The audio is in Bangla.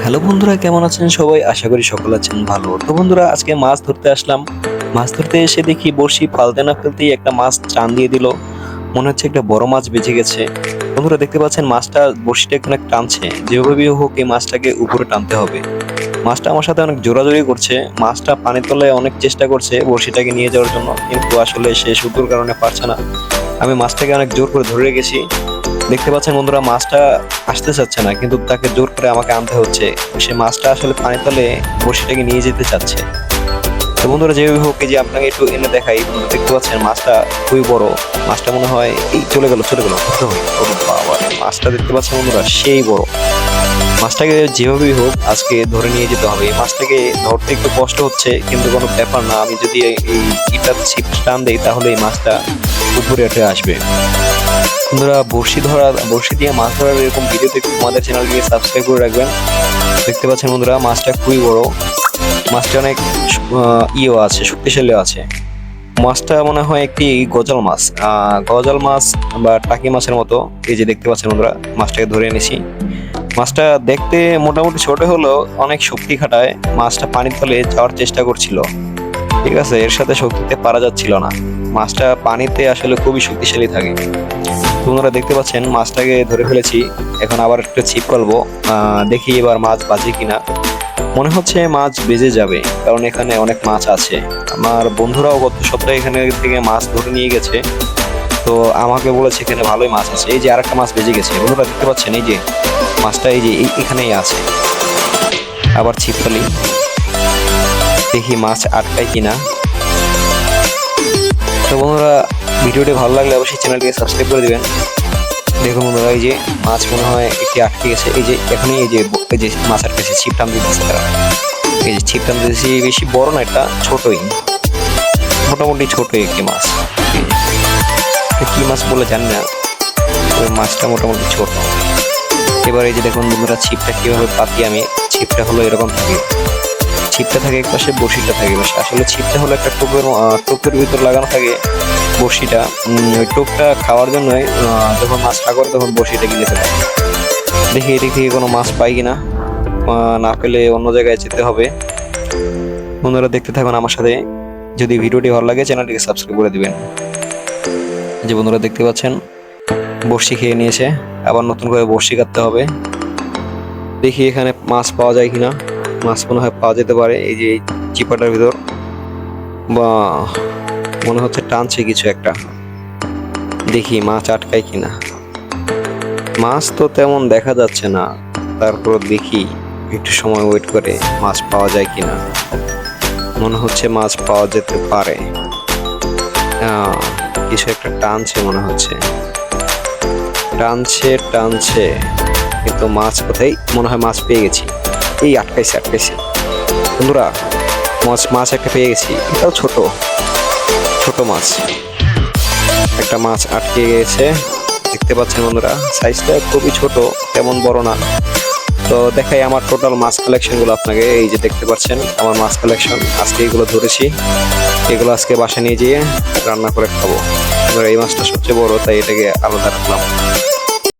হ্যালো বন্ধুরা, কেমন আছেন সবাই? আশা করি সকল আছেন ভালো। তো বন্ধুরা, আজকে মাছ ধরতে আসলাম। মাছ ধরতে এসে দেখি বড়শি ফালতে না ফেলতেই একটা মাছ টান দিয়ে দিল। মনে হচ্ছে একটা বড় মাছ বেঁচে গেছে। বন্ধুরা দেখতে পাচ্ছেন মাছটা বড়শিটা অনেক টানছে। যেভাবেই হোক এই মাছটাকে উপরে টানতে হবে। মাছটা আমার সাথে অনেক জোরাজোরি করছে। মাছটা পানির তলায় অনেক চেষ্টা করছে বড়শিটাকে নিয়ে যাওয়ার জন্য, কিন্তু আসলে সে শুধুর কারণে পারছে না। আমি মাছটাকে অনেক জোর করে ধরে রেখেছি। দেখতে পাচ্ছেন বন্ধুরা, মাছটা আসতে চাচ্ছে না, কিন্তু তাকে জোর করে আমাকে আনতে হচ্ছে। সে মাছটা আসলে পানির তলে বড়শিটাকে নিয়ে যেতে চাচ্ছে। তো বন্ধুরা, যেভাবে হোক, এই যে আপনাকে একটু এনে দেখাই। বন্ধুরা দেখতে পাচ্ছেন মাছটা খুবই বড়। মাছটা মনে হয় এই চলে গেল। ওরে বাবা, মাছটা দেখতে পাচ্ছেন বন্ধুরা, সেই বড়। মাছটাকে যেভাবেই হোক আজকে ধরে নিয়ে যেতে হবে। এই মাছটাকে ধরতে একটু কষ্ট হচ্ছে, কিন্তু কোনো ব্যাপার না। আমি যদি এই ইটার ছিপ টান দেই, তাহলে এই মাছটা উপরে উঠে আসবে। বন্ধুরা, বড়শি দিয়ে মাছ ধরার এরকম ভিডিও দেখতে আমাদের চ্যানেলটিকে সাবস্ক্রাইব করে রাখবেন। দেখতে পাচ্ছেন বন্ধুরা, মাছটা খুবই বড়। মাছটা অনেক ইয়েও আছে, শক্তিশালীও আছে। মাছটা মনে হয় একটি গজাল মাছ বা টাকি মাছের মতো। এই যে দেখতে পাচ্ছেন বন্ধুরা, মাছটাকে ধরে এনেছি। মাছটা দেখতে মোটামুটি ছোট হলেও অনেক শক্তি খাটায়। মাছটা পানির তলে যাওয়ার চেষ্টা করছিল, ঠিক আছে, এর সাথে শক্তিতে পারা যাচ্ছিল না। মাছটা পানিতে আসলে খুবই শক্তিশালী থাকে। তোমরা দেখতে পাচ্ছেন মাছটাকে ধরে ফেলেছি। এখন আবার একটা ছিপ ফেলবো, দেখি এবার মাছ বাজে কিনা। মনে হচ্ছে মাছ বেজে যাবে, কারণ এখানে অনেক মাছ আছে। আমার বন্ধুরাও গত সপ্তাহে এখানে থেকে মাছ ধরে নিয়ে গেছে। তো আমাকে বলেছে এখানে ভালোই মাছ আছে। এই যে আরেকটা মাছ বেজে গেছে। বন্ধুরা দেখতে পাচ্ছেন, এই যে মাছটা এই যে এখানেই আছে। আবার ছিপ ফেলি, দেখি মাছ আটকায় কিনা। তো বন্ধুরা, ভিডিওটি ভালো লাগলে অবশ্যই চ্যানেলটিকে সাবস্ক্রাইব করে দিবেন। দেখুন বন্ধুরা, এই যে মাছ মনে হয় একটি আটকে গেছে। এই যে এখনই এই যে মাছ আটকেছে, ছিপ টান দিতেছে তারা। এই যে ছিপ টান দিতেছি, বেশি বড় না, এটা ছোটই, মোটামুটি ছোটই একটি মাছ। কি মাছ বলে জানি না, ওই মাছটা মোটামুটি ছোট। এবার এই যে দেখুন বন্ধুরা, ছিপটা কিভাবে পাতি আমি। ছিপটা হলো এরকম থাকে, ছিপটা থাকে এক পাশে, বড়শিটা থাকে পাশে। আসলে ছিপটা হলো একটা টোপের ভিতর লাগানো থাকে বড়শিটা। ওই টোপটা খাওয়ার জন্যই যখন মাছ করে তখন বড়শিটা গিলে ফেলে। দেখি কোনো মাছ পাই কিনা। না পেলে অন্য জায়গায় যেতে হবে। বন্ধুরা দেখতে থাকুন আমার সাথে। যদি ভিডিওটি ভালো লাগে চ্যানেলটিকে সাবস্ক্রাইব করে দিবেন। যে বন্ধুরা দেখতে পাচ্ছেন বড়শি খেয়ে নিয়েছে, আবার নতুন করে বড়শি কাটতে হবে। দেখি এখানে মাছ পাওয়া যায় কিনা। মাছ মনে হয় পাওয়া যেতে পারে। এই যে চিপাটার ভিতর বা মনে হচ্ছে টানছে কিছু একটা। দেখি মাছ আটকায় কিনা। মাছ তো তেমন দেখা যাচ্ছে না, তারপর দেখি একটু সময় ওয়েট করে মাছ পাওয়া যায় কিনা। মনে হচ্ছে মাছ পাওয়া যেতে পারে। কিছু একটা টানছে মনে হচ্ছে, টানছে, কিন্তু মাছ কোথায়? মনে হয় মাছ পেয়ে গেছি। এই আটকাইছে বন্ধুরা, মাছ একটা পেয়ে গেছি। এটাও ছোট মাছ। একটা মাছ আটকে গেছে, দেখতে পাচ্ছেন বন্ধুরা। সাইজটা খুবই ছোট, তেমন বড় না। তো দেখাই আমার টোটাল মাছ কালেকশন গুলো আপনাকে। এই যে দেখতে পাচ্ছেন আমার মাছ কালেকশন। আজকে এগুলো ধরেছি, এগুলো আজকে বাসায় নিয়ে যেয়ে রান্না করে খাবো। এই মাছটা সবচেয়ে বড়, তাই এটাকে আলাদা রাখলাম।